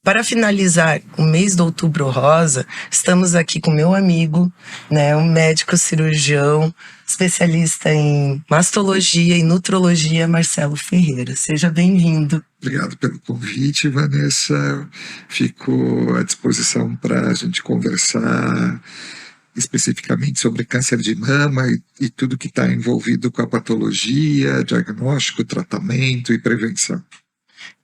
Para finalizar o mês do Outubro Rosa, estamos aqui com meu amigo, um médico cirurgião, especialista em mastologia e nutrologia, Marcelo Ferreira. Seja bem-vindo. Obrigado pelo convite, Vanessa. Fico à disposição para a gente conversar especificamente sobre câncer de mama e tudo que está envolvido com a patologia, diagnóstico, tratamento e prevenção.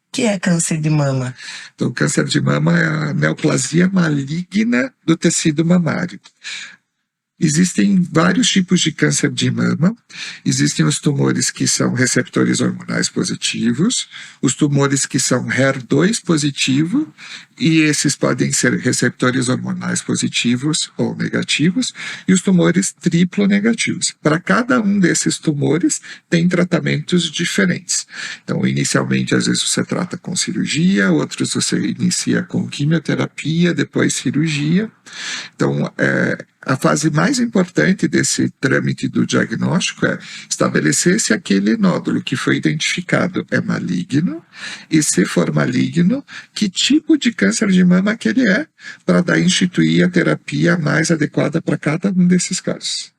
O que é câncer de mama? Então, o câncer de mama é a neoplasia maligna do tecido mamário. Existem vários tipos de câncer de mama. Existem os tumores que são receptores hormonais positivos, os tumores que são HER2 positivo, e esses podem ser receptores hormonais positivos ou negativos, e os tumores triplo negativos. Para cada um desses tumores, tem tratamentos diferentes. Então, inicialmente, às vezes você trata com cirurgia, outros você inicia com quimioterapia, depois cirurgia. Então, a fase mais importante desse trâmite do diagnóstico é estabelecer se aquele nódulo que foi identificado é maligno e, se for maligno, que tipo de câncer de mama que ele é, para daí instituir a terapia mais adequada para cada um desses casos.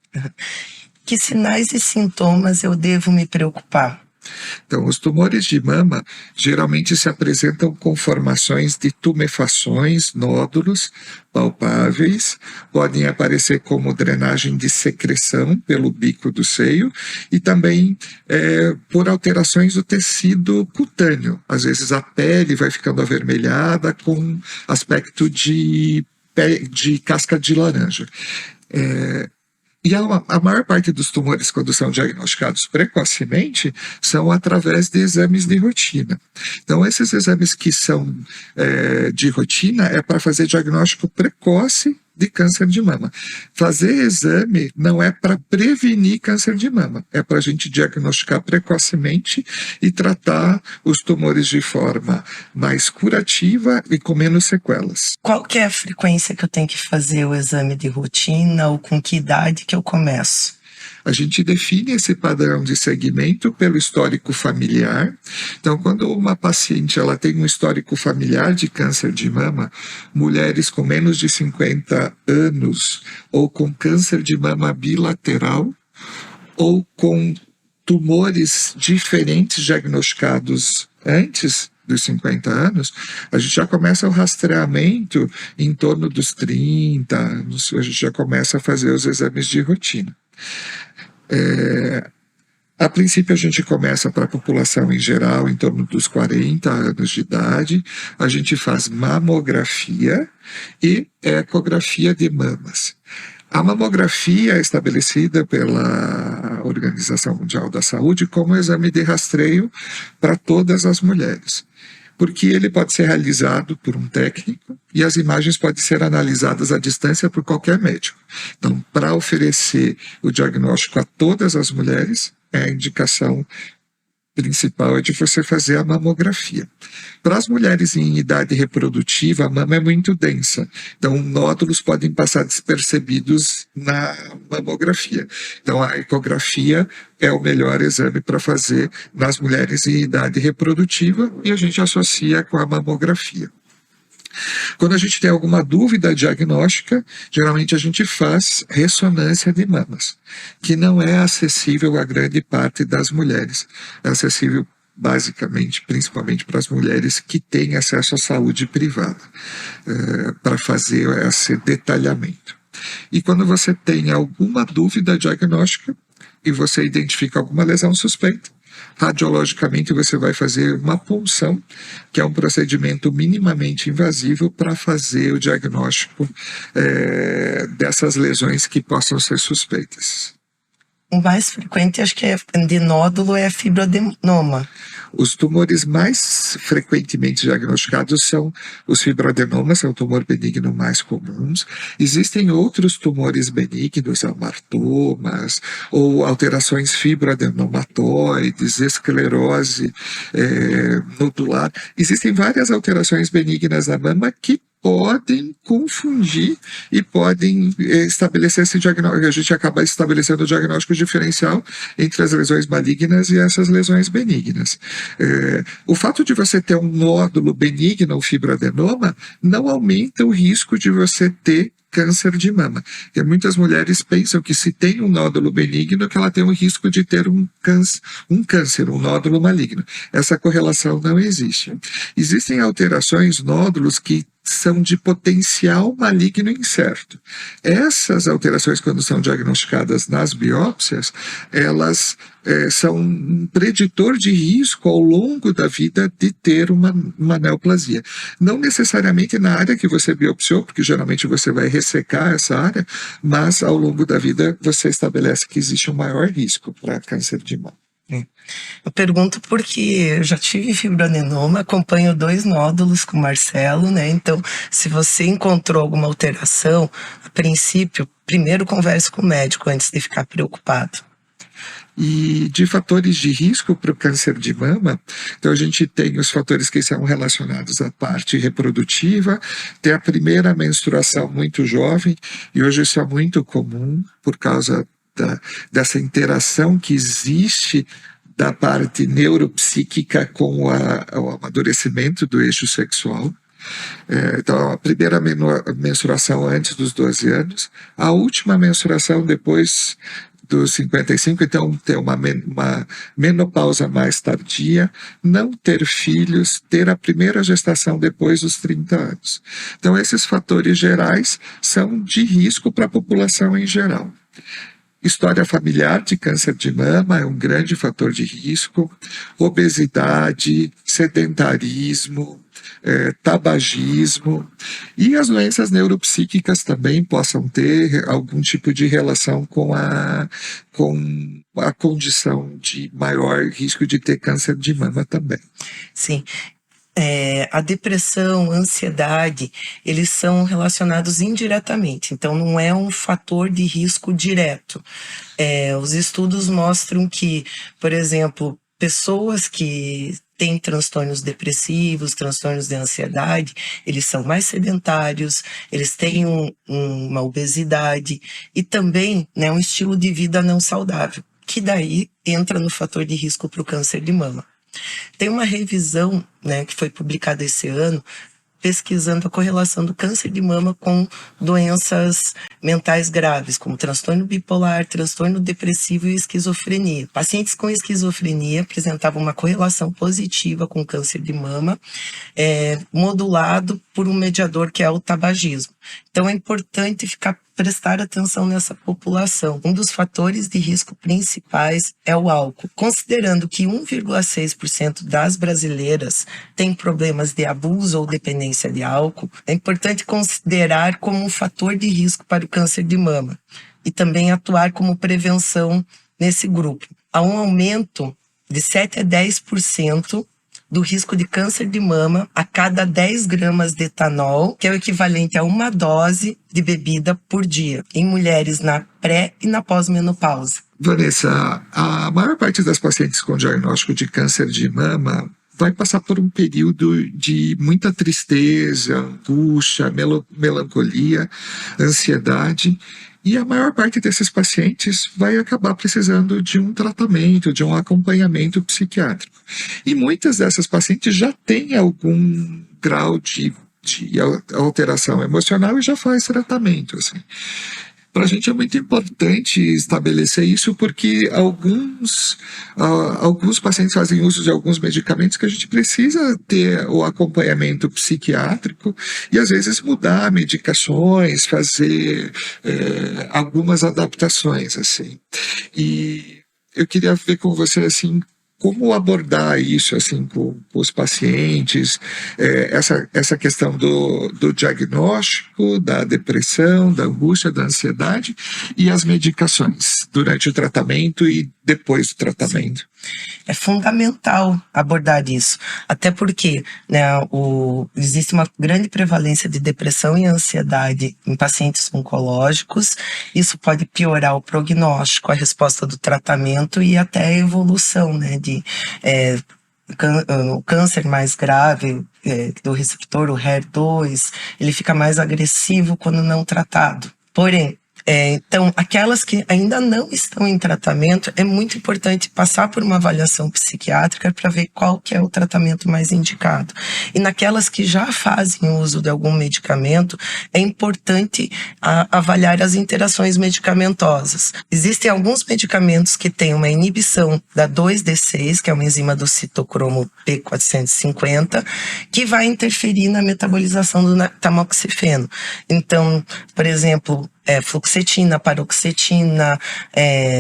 Que sinais e sintomas eu devo me preocupar? Então, os tumores de mama geralmente se apresentam com formações de tumefações, nódulos palpáveis, podem aparecer como drenagem de secreção pelo bico do seio e também por alterações do tecido cutâneo. Às vezes a pele vai ficando avermelhada com aspecto de casca de laranja. E a maior parte dos tumores, quando são diagnosticados precocemente, são através de exames de rotina. Então, esses exames que são de rotina é para fazer diagnóstico precoce de câncer de mama. Fazer exame não é para prevenir câncer de mama, é para a gente diagnosticar precocemente e tratar os tumores de forma mais curativa e com menos sequelas. Qual que é a frequência que eu tenho que fazer o exame de rotina ou com que idade que eu começo? A gente define esse padrão de segmento pelo histórico familiar. Então, quando uma paciente ela tem um histórico familiar de câncer de mama, mulheres com menos de 50 anos ou com câncer de mama bilateral ou com tumores diferentes diagnosticados antes dos 50 anos, a gente já começa o rastreamento em torno dos 30 anos, a gente já começa a fazer os exames de rotina. A princípio a gente começa para a população em geral em torno dos 40 anos de idade, a gente faz mamografia e ecografia de mamas. A mamografia é estabelecida pela Organização Mundial da Saúde como exame de rastreio para todas as mulheres, porque ele pode ser realizado por um técnico e as imagens podem ser analisadas à distância por qualquer médico. Então, para oferecer o diagnóstico a todas as mulheres, a indicação principal é de você fazer a mamografia. Para as mulheres em idade reprodutiva, a mama é muito densa, então nódulos podem passar despercebidos na mamografia. Então a ecografia é o melhor exame para fazer nas mulheres em idade reprodutiva e a gente associa com a mamografia. Quando a gente tem alguma dúvida diagnóstica, geralmente a gente faz ressonância de mamas, que não é acessível a grande parte das mulheres. É acessível basicamente, principalmente para as mulheres que têm acesso à saúde privada, para fazer esse detalhamento. E quando você tem alguma dúvida diagnóstica e você identifica alguma lesão suspeita, radiologicamente você vai fazer uma punção, que é um procedimento minimamente invasivo para fazer o diagnóstico dessas lesões que possam ser suspeitas. O mais frequente, acho que de nódulo, é fibroadenoma. Os tumores mais frequentemente diagnosticados são os fibroadenomas, são o tumor benigno mais comuns. Existem outros tumores benignos, amartomas, ou alterações fibroadenomatoides, esclerose nodular. Existem várias alterações benignas na mama que podem confundir e podem estabelecer esse diagnóstico. A gente acaba estabelecendo o diagnóstico diferencial entre as lesões malignas e essas lesões benignas. O fato de você ter um nódulo benigno ou fibroadenoma não aumenta o risco de você ter câncer de mama. Porque muitas mulheres pensam que se tem um nódulo benigno, que ela tem um risco de ter um câncer, um nódulo maligno. Essa correlação não existe. Existem alterações, nódulos que são de potencial maligno incerto. Essas alterações, quando são diagnosticadas nas biópsias, elas são um preditor de risco ao longo da vida de ter uma neoplasia. Não necessariamente na área que você biopsiou, porque geralmente você vai ressecar essa área, mas ao longo da vida você estabelece que existe um maior risco para câncer de mama. Eu pergunto porque eu já tive fibroadenoma, acompanho 2 nódulos com o Marcelo, né? Então, se você encontrou alguma alteração, a princípio, primeiro converse com o médico antes de ficar preocupado. E de fatores de risco para o câncer de mama, então a gente tem os fatores que são relacionados à parte reprodutiva, tem a primeira menstruação muito jovem, e hoje isso é muito comum por causa dessa interação que existe da parte neuropsíquica com o amadurecimento do eixo sexual. Então, a primeira menstruação antes dos 12 anos, a última menstruação depois dos 55, então ter uma menopausa mais tardia, não ter filhos, ter a primeira gestação depois dos 30 anos. Então, esses fatores gerais são de risco para a população em geral. História familiar de câncer de mama é um grande fator de risco, obesidade, sedentarismo, tabagismo, e as doenças neuropsíquicas também possam ter algum tipo de relação com a condição de maior risco de ter câncer de mama também. Sim. A depressão, a ansiedade, eles são relacionados indiretamente, então não é um fator de risco direto. Os estudos mostram que, por exemplo, pessoas que têm transtornos depressivos, transtornos de ansiedade, eles são mais sedentários, eles têm uma obesidade e também, né, um estilo de vida não saudável, que daí entra no fator de risco para o câncer de mama. Tem uma revisão, né, que foi publicada esse ano, pesquisando a correlação do câncer de mama com doenças mentais graves, como transtorno bipolar, transtorno depressivo e esquizofrenia. Pacientes com esquizofrenia apresentavam uma correlação positiva com câncer de mama, modulado por um mediador que é o tabagismo. Então é importante prestar atenção nessa população. Um dos fatores de risco principais é o álcool. Considerando que 1,6% das brasileiras têm problemas de abuso ou dependência de álcool, é importante considerar como um fator de risco para o câncer de mama e também atuar como prevenção nesse grupo. Há um aumento de 7 a 10% do risco de câncer de mama a cada 10 gramas de etanol, que é o equivalente a uma dose de bebida por dia, em mulheres na pré e na pós-menopausa. Vanessa, a maior parte das pacientes com diagnóstico de câncer de mama vai passar por um período de muita tristeza, angústia, melancolia, ansiedade. E a maior parte desses pacientes vai acabar precisando de um tratamento, de um acompanhamento psiquiátrico. E muitas dessas pacientes já têm algum grau de alteração emocional e já faz tratamento, assim. Para a gente é muito importante estabelecer isso porque alguns pacientes fazem uso de alguns medicamentos que a gente precisa ter o acompanhamento psiquiátrico e às vezes mudar medicações, fazer algumas adaptações, assim. E eu queria ver com você, assim, como abordar isso assim com os pacientes, essa questão do diagnóstico, da depressão, da angústia, da ansiedade e as medicações durante o tratamento e depois do tratamento. Sim. É fundamental abordar isso, até porque, né, existe uma grande prevalência de depressão e ansiedade em pacientes oncológicos. Isso pode piorar o prognóstico, a resposta do tratamento e até a evolução, né, O câncer mais grave do receptor, o HER2, ele fica mais agressivo quando não tratado. Porém, então, aquelas que ainda não estão em tratamento, é muito importante passar por uma avaliação psiquiátrica para ver qual que é o tratamento mais indicado. E naquelas que já fazem uso de algum medicamento, é importante avaliar as interações medicamentosas. Existem alguns medicamentos que têm uma inibição da 2D6, que é uma enzima do citocromo P450, que vai interferir na metabolização do tamoxifeno. Então, por exemplo, fluoxetina, paroxetina,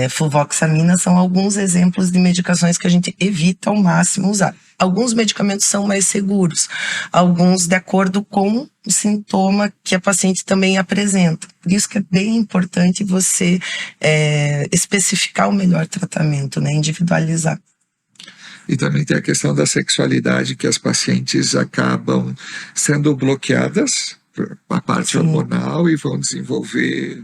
fluvoxamina são alguns exemplos de medicações que a gente evita ao máximo usar. Alguns medicamentos são mais seguros, alguns de acordo com o sintoma que a paciente também apresenta. Por isso que é bem importante você especificar o melhor tratamento, né? Individualizar. E também tem a questão da sexualidade, que as pacientes acabam sendo bloqueadas a parte Sim. hormonal e vão desenvolver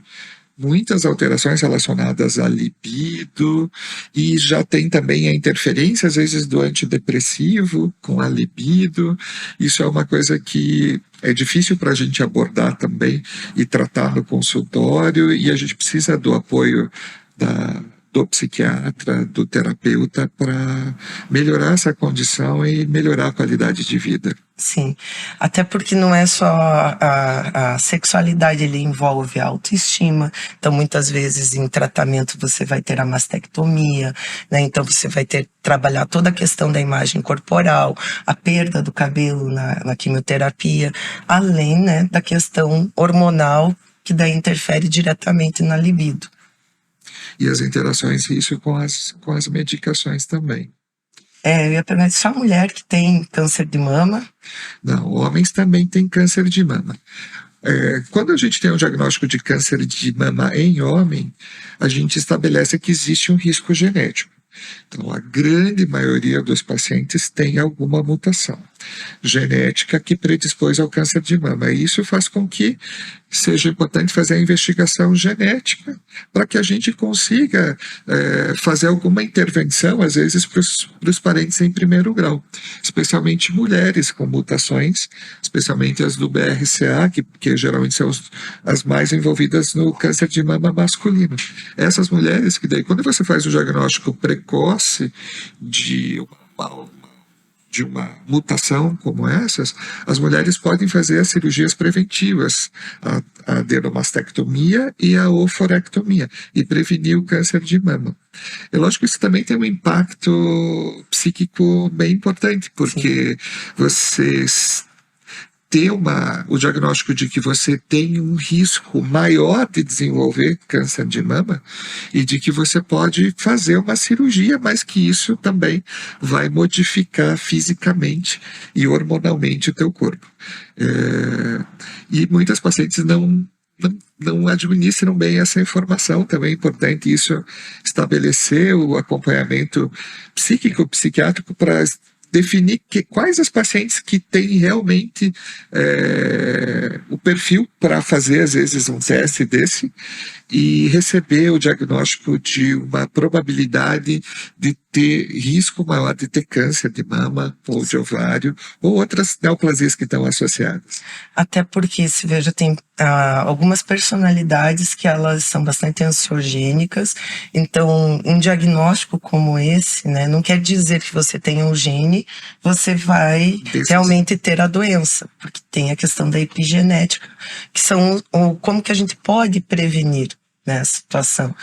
muitas alterações relacionadas à libido, e já tem também a interferência, às vezes, do antidepressivo com a libido. Isso é uma coisa que é difícil para a gente abordar também e tratar no consultório, e a gente precisa do apoio do psiquiatra, do terapeuta, para melhorar essa condição e melhorar a qualidade de vida. Sim, até porque não é só a sexualidade, ele envolve a autoestima. Então, muitas vezes em tratamento você vai ter a mastectomia, né? Então você vai trabalhar toda a questão da imagem corporal, a perda do cabelo na quimioterapia, além, né, da questão hormonal, que daí interfere diretamente na libido. E as interações isso com as medicações também. Eu ia perguntar, só mulher que tem câncer de mama? Não, homens também têm câncer de mama. Quando a gente tem um diagnóstico de câncer de mama em homem, a gente estabelece que existe um risco genético. Então, a grande maioria dos pacientes tem alguma mutação genética que predispôs ao câncer de mama. E isso faz com que seja importante fazer a investigação genética para que a gente consiga fazer alguma intervenção, às vezes, para os parentes em primeiro grau, especialmente mulheres com mutações, especialmente as do BRCA, que geralmente são as mais envolvidas no câncer de mama masculino. Essas mulheres que daí, quando você faz o diagnóstico precoce de uma mutação como essas, as mulheres podem fazer as cirurgias preventivas, a adenomastectomia e a oforectomia, e prevenir o câncer de mama. É lógico que isso também tem um impacto psíquico bem importante, porque você ter o diagnóstico de que você tem um risco maior de desenvolver câncer de mama e de que você pode fazer uma cirurgia, mas que isso também vai modificar fisicamente e hormonalmente o teu corpo. E muitas pacientes não administram bem essa informação. Também é importante isso, estabelecer o acompanhamento psíquico, psiquiátrico, para definir quais as pacientes que têm realmente o perfil para fazer, às vezes, um teste desse e receber o diagnóstico de uma probabilidade de ter risco maior de ter câncer de mama ou de ovário ou outras neoplasias que estão associadas. Até porque, se veja, tem algumas personalidades que elas são bastante ansiogênicas, então um diagnóstico como esse, né, não quer dizer que você tenha um gene, você vai realmente ter a doença, porque tem a questão da epigenética, que são como que a gente pode prevenir, né, a situação.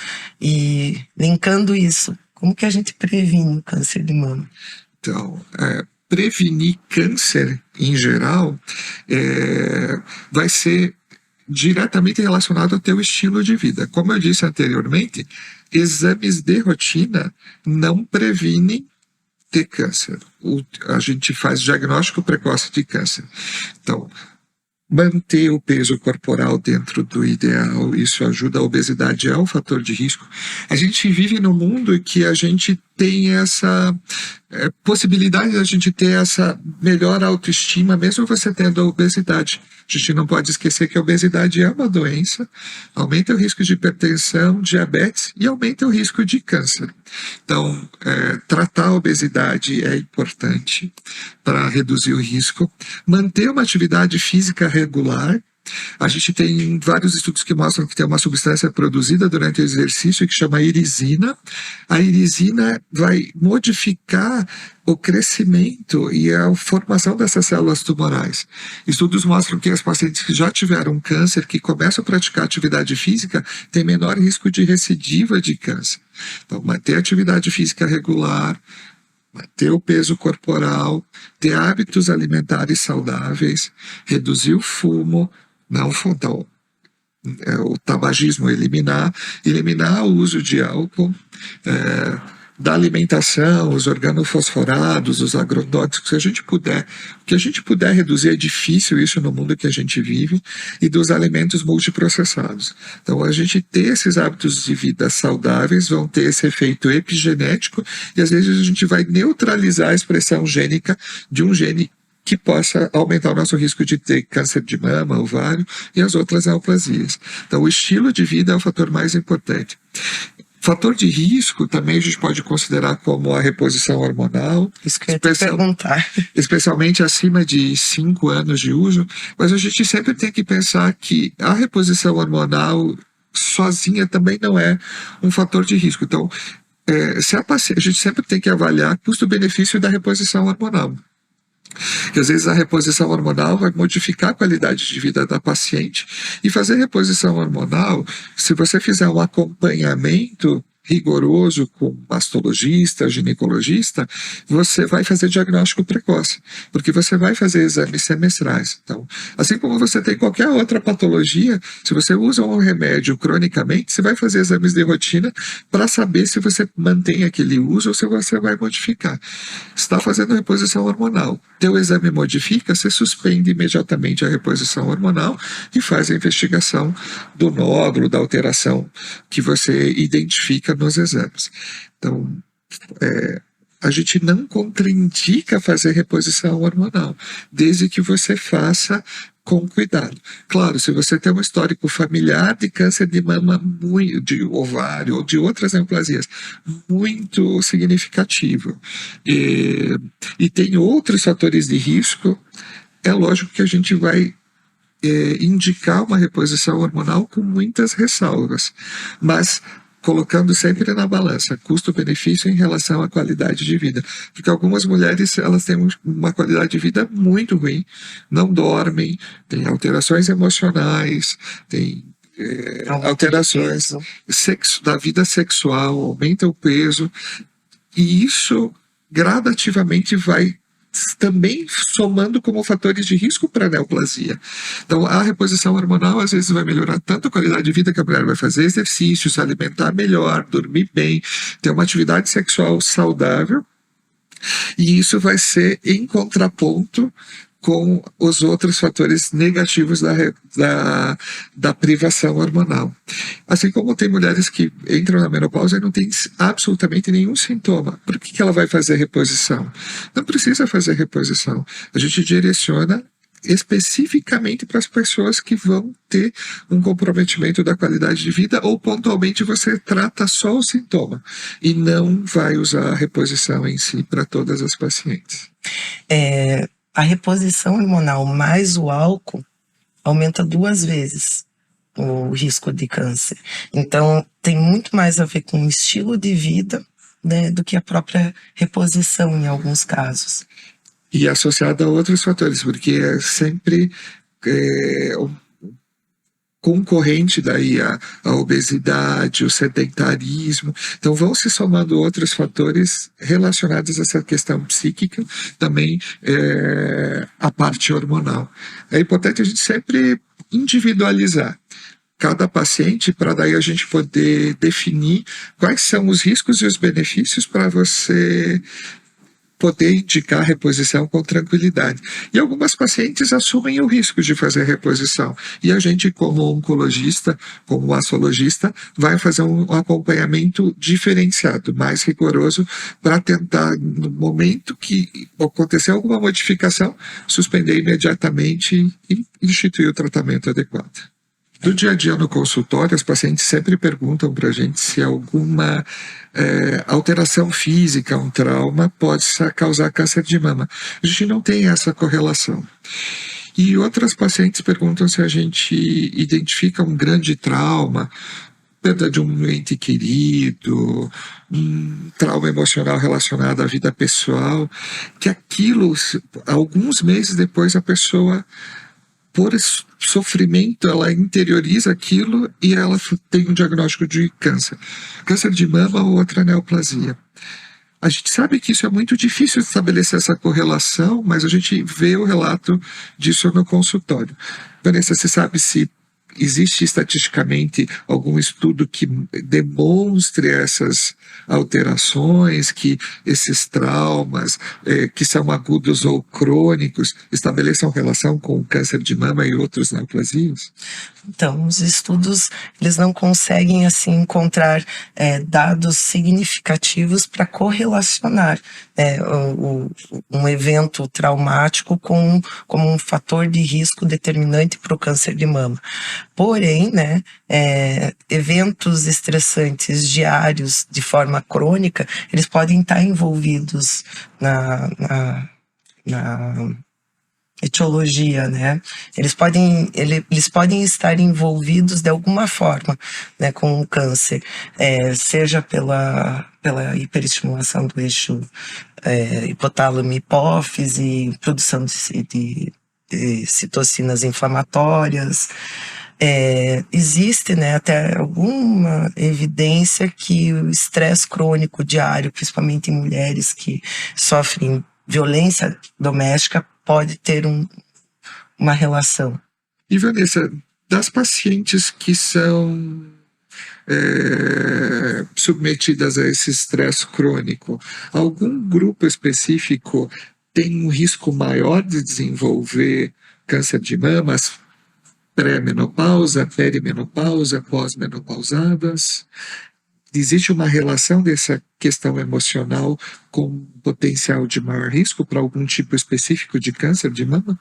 E linkando isso, como que a gente previne o câncer de mama? Então, prevenir câncer em geral vai ser diretamente relacionado ao teu estilo de vida. Como eu disse anteriormente, exames de rotina não previnem ter câncer. A gente faz diagnóstico precoce de câncer. Então, manter o peso corporal dentro do ideal, isso ajuda. A obesidade é um fator de risco. A gente vive num mundo que a gente tem essa possibilidade de a gente ter essa melhor autoestima, mesmo você tendo a obesidade. A gente não pode esquecer que a obesidade é uma doença, aumenta o risco de hipertensão, diabetes e aumenta o risco de câncer. Então, tratar a obesidade é importante para reduzir o risco. Manter uma atividade física regular. A gente tem vários estudos que mostram que tem uma substância produzida durante o exercício que chama irisina. A irisina vai modificar o crescimento e a formação dessas células tumorais. Estudos mostram que as pacientes que já tiveram câncer, que começam a praticar atividade física, têm menor risco de recidiva de câncer. Então, manter a atividade física regular, manter o peso corporal, ter hábitos alimentares saudáveis, reduzir o fumo, não então, o tabagismo, eliminar o uso de álcool, da alimentação, os organofosforados, os agrotóxicos, o que a gente puder reduzir, é difícil isso no mundo que a gente vive, e dos alimentos multiprocessados. Então, a gente ter esses hábitos de vida saudáveis vão ter esse efeito epigenético, e às vezes a gente vai neutralizar a expressão gênica de um gene que possa aumentar o nosso risco de ter câncer de mama, ovário e as outras neoplasias. Então, o estilo de vida é o fator mais importante. Fator de risco também a gente pode considerar como a reposição hormonal. Isso que eu ia te perguntar. Especialmente acima de 5 anos de uso, mas a gente sempre tem que pensar que a reposição hormonal sozinha também não é um fator de risco. Então, a gente sempre tem que avaliar custo-benefício da reposição hormonal. Que às vezes a reposição hormonal vai modificar a qualidade de vida da paciente. E fazer reposição hormonal, se você fizer um acompanhamento rigoroso com mastologista, ginecologista, você vai fazer diagnóstico precoce, porque você vai fazer exames semestrais. Então, assim como você tem qualquer outra patologia, se você usa um remédio cronicamente, você vai fazer exames de rotina para saber se você mantém aquele uso ou se você vai modificar. Está fazendo reposição hormonal, teu exame modifica, você suspende imediatamente a reposição hormonal e faz a investigação do nódulo, da alteração que você identifica nos exames. Então, a gente não contraindica fazer reposição hormonal, desde que você faça com cuidado. Claro, se você tem um histórico familiar de câncer de mama, de ovário ou de outras neoplasias, muito significativo, e tem outros fatores de risco, é lógico que a gente vai indicar uma reposição hormonal com muitas ressalvas, mas colocando sempre na balança custo-benefício em relação à qualidade de vida. Porque algumas mulheres, elas têm uma qualidade de vida muito ruim, não dormem, têm alterações emocionais, têm alterações da vida sexual, aumenta o peso, e isso gradativamente vai também somando como fatores de risco para a neoplasia. Então, a reposição hormonal às vezes vai melhorar tanto a qualidade de vida, que a mulher vai fazer exercício, se alimentar melhor, dormir bem, ter uma atividade sexual saudável, e isso vai ser em contraponto com os outros fatores negativos da privação hormonal. Assim como tem mulheres que entram na menopausa e não tem absolutamente nenhum sintoma. Por que ela vai fazer reposição? Não precisa fazer reposição. A gente direciona especificamente para as pessoas que vão ter um comprometimento da qualidade de vida, ou pontualmente você trata só o sintoma e não vai usar a reposição em si para todas as pacientes. A reposição hormonal mais o álcool aumenta 2 vezes o risco de câncer. Então, tem muito mais a ver com o estilo de vida, né, do que a própria reposição em alguns casos. E associado a outros fatores, porque é sempre concorrente daí a obesidade, o sedentarismo. Então vão se somando outros fatores relacionados a essa questão psíquica, também a parte hormonal. É importante a gente sempre individualizar cada paciente, para daí a gente poder definir quais são os riscos e os benefícios para você poder indicar reposição com tranquilidade. E algumas pacientes assumem o risco de fazer reposição. E a gente, como oncologista, como mastologista, vai fazer um acompanhamento diferenciado, mais rigoroso, para tentar, no momento que acontecer alguma modificação, suspender imediatamente e instituir o tratamento adequado. Do dia a dia no consultório, os pacientes sempre perguntam para a gente se alguma alteração física, um trauma, pode causar câncer de mama. A gente não tem essa correlação. E outras pacientes perguntam se a gente identifica um grande trauma, perda de um ente querido, um trauma emocional relacionado à vida pessoal, que aquilo, alguns meses depois, a pessoa, por sofrimento, ela interioriza aquilo e ela tem um diagnóstico de câncer. Câncer de mama ou outra neoplasia. A gente sabe que isso é muito difícil estabelecer essa correlação, mas a gente vê o relato disso no consultório. Vanessa, você sabe se existe estatisticamente algum estudo que demonstre essas alterações, que esses traumas, que são agudos ou crônicos, estabeleçam relação com o câncer de mama e outros neoplasias? Então, os estudos, eles não conseguem, assim, encontrar dados significativos para correlacionar um evento traumático como um fator de risco determinante para o câncer de mama. Porém, né, eventos estressantes diários de forma crônica, eles podem estar envolvidos na etiologia, né? Eles podem estar envolvidos de alguma forma, né, com o câncer, seja pela hiperestimulação do eixo hipotálamo-hipófise, produção de citocinas inflamatórias. Existe, né, até alguma evidência que o estresse crônico diário, principalmente em mulheres que sofrem violência doméstica, pode ter uma relação. E Vanessa, das pacientes que são submetidas a esse estresse crônico, algum grupo específico tem um risco maior de desenvolver câncer de mamas? Pré-menopausa, perimenopausa, pós-menopausadas? Existe uma relação dessa questão emocional com potencial de maior risco para algum tipo específico de câncer de mama?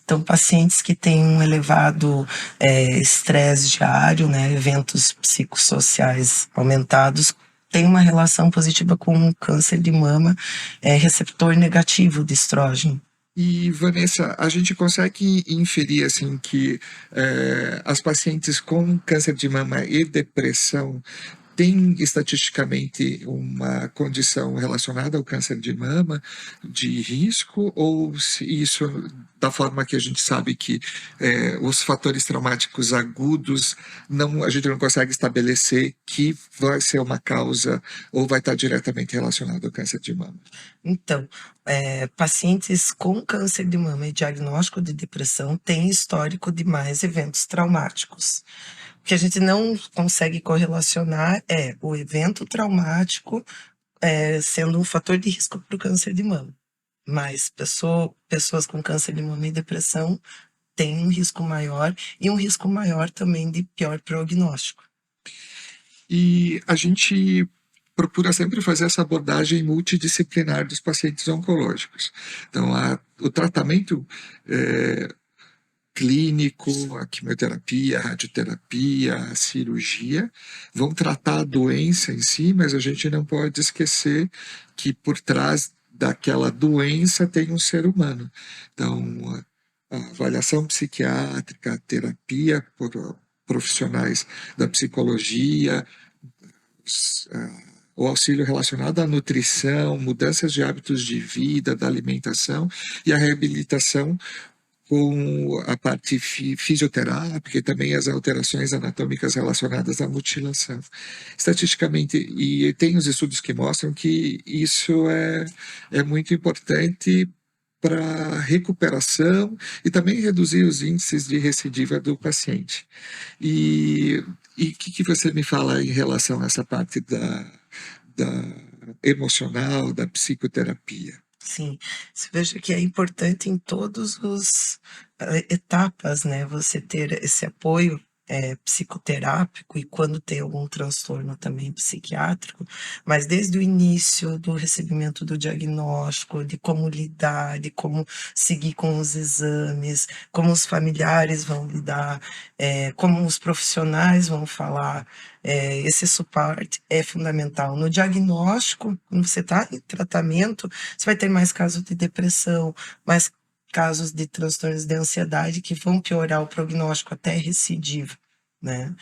Então, pacientes que têm um elevado estresse diário, né, eventos psicossociais aumentados, têm uma relação positiva com o câncer de mama, receptor negativo de estrógeno. E, Vanessa, a gente consegue inferir assim que as pacientes com câncer de mama e depressão têm estatisticamente uma condição relacionada ao câncer de mama de risco, ou se isso, da forma que a gente sabe que os fatores traumáticos agudos, a gente não consegue estabelecer que vai ser uma causa ou vai estar diretamente relacionado ao câncer de mama? Então, pacientes com câncer de mama e diagnóstico de depressão têm histórico de mais eventos traumáticos. O que a gente não consegue correlacionar é o evento traumático sendo um fator de risco para o câncer de mama. Mas pessoas com câncer de mama e depressão têm um risco maior e um risco maior também de pior prognóstico. E a gente procura sempre fazer essa abordagem multidisciplinar dos pacientes oncológicos. Então, o tratamento clínico, a quimioterapia, a radioterapia, a cirurgia, vão tratar a doença em si, mas a gente não pode esquecer que por trás daquela doença tem um ser humano. Então, a avaliação psiquiátrica, a terapia por profissionais da psicologia, o auxílio relacionado à nutrição, mudanças de hábitos de vida, da alimentação e a reabilitação com a parte fisioterápica e também as alterações anatômicas relacionadas à mutilação. Estatisticamente, e tem os estudos que mostram que isso é muito importante para recuperação e também reduzir os índices de recidiva do paciente. E o que você me fala em relação a essa parte da emocional, da psicoterapia? Sim, você veja que é importante em todas as etapas, né, você ter esse apoio psicoterápico e quando tem algum transtorno também psiquiátrico, mas desde o início do recebimento do diagnóstico, de como lidar, de como seguir com os exames, como os familiares vão lidar, como os profissionais vão falar, esse suporte é fundamental. No diagnóstico, quando você está em tratamento, você vai ter mais casos de depressão, mais casos de transtornos de ansiedade que vão piorar o prognóstico até recidiva, né?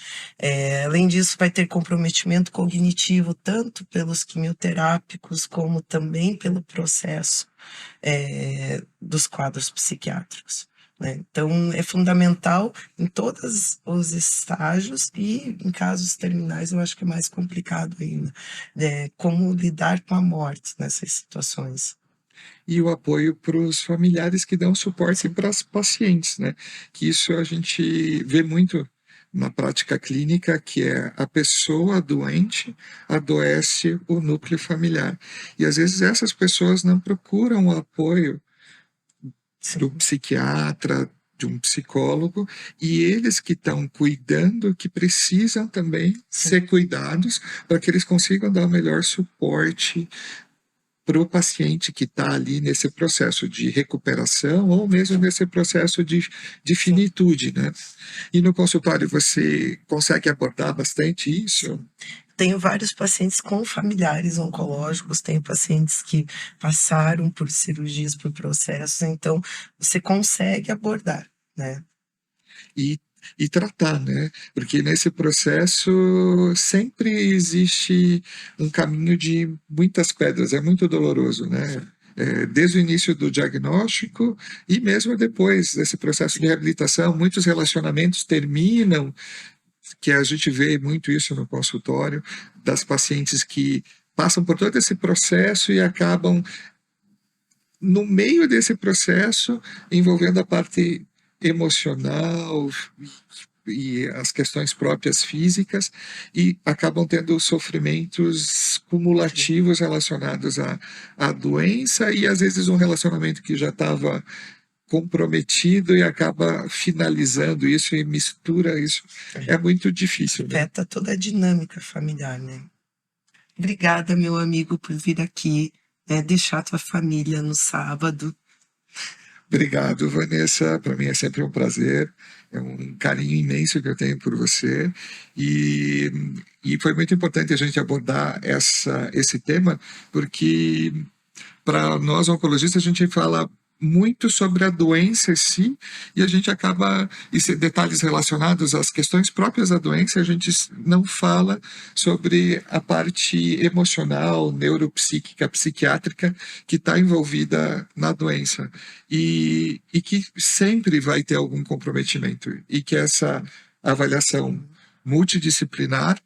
Além disso, vai ter comprometimento cognitivo tanto pelos quimioterápicos como também pelo processo dos quadros psiquiátricos, né? Então, é fundamental em todos os estágios e em casos terminais eu acho que é mais complicado ainda, como lidar com a morte nessas situações. E o apoio para os familiares que dão suporte para as pacientes, né? Que isso a gente vê muito na prática clínica, que é a pessoa doente adoece o núcleo familiar. E às vezes essas pessoas não procuram o apoio do Sim, psiquiatra, de um psicólogo, e eles que estão cuidando, que precisam também sim. ser cuidados para que eles consigam dar o melhor suporte para o paciente que está ali nesse processo de recuperação ou mesmo nesse processo de Sim. finitude, né? E no consultório você consegue abordar bastante isso? Tenho vários pacientes com familiares oncológicos, tenho pacientes que passaram por cirurgias, por processos, então você consegue abordar, né? E, e tratar, né? Porque nesse processo sempre existe um caminho de muitas pedras, é muito doloroso, né? Desde o início do diagnóstico e mesmo depois desse processo de reabilitação, muitos relacionamentos terminam, que a gente vê muito isso no consultório, das pacientes que passam por todo esse processo e acabam, no meio desse processo, envolvendo a parte emocional e as questões próprias físicas e acabam tendo sofrimentos cumulativos relacionados à doença e às vezes um relacionamento que já estava comprometido e acaba finalizando isso e mistura isso. É muito difícil, né? Afeta toda a dinâmica familiar, né? Obrigada, meu amigo, por vir aqui, deixar tua família no sábado. Obrigado, Vanessa. Para mim é sempre um prazer, é um carinho imenso que eu tenho por você. E, e foi muito importante a gente abordar esse tema, porque para nós oncologistas a gente fala muito sobre a doença em si e a gente acaba, e detalhes relacionados às questões próprias da doença, a gente não fala sobre a parte emocional, neuropsíquica, psiquiátrica que está envolvida na doença e que sempre vai ter algum comprometimento e que essa avaliação multidisciplinar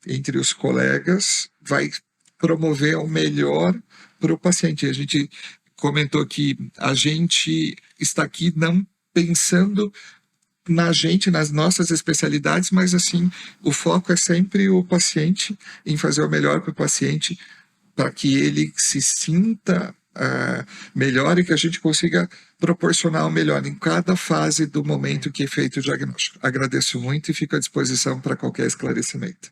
entre os colegas vai promover o melhor para o paciente. A gente comentou que a gente está aqui não pensando na gente, nas nossas especialidades, mas assim, o foco é sempre o paciente, em fazer o melhor para o paciente, para que ele se sinta melhor e que a gente consiga proporcionar o melhor em cada fase do momento que é feito o diagnóstico. Agradeço muito e fico à disposição para qualquer esclarecimento.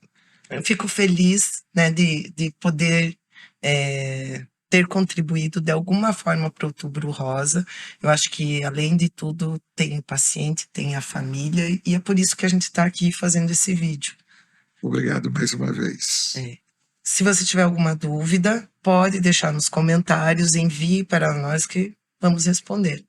Eu fico feliz, né, de poder ter contribuído de alguma forma para o Outubro Rosa. Eu acho que, além de tudo, tem o paciente, tem a família, e é por isso que a gente está aqui fazendo esse vídeo. Obrigado mais uma vez. Se você tiver alguma dúvida, pode deixar nos comentários, envie para nós que vamos responder.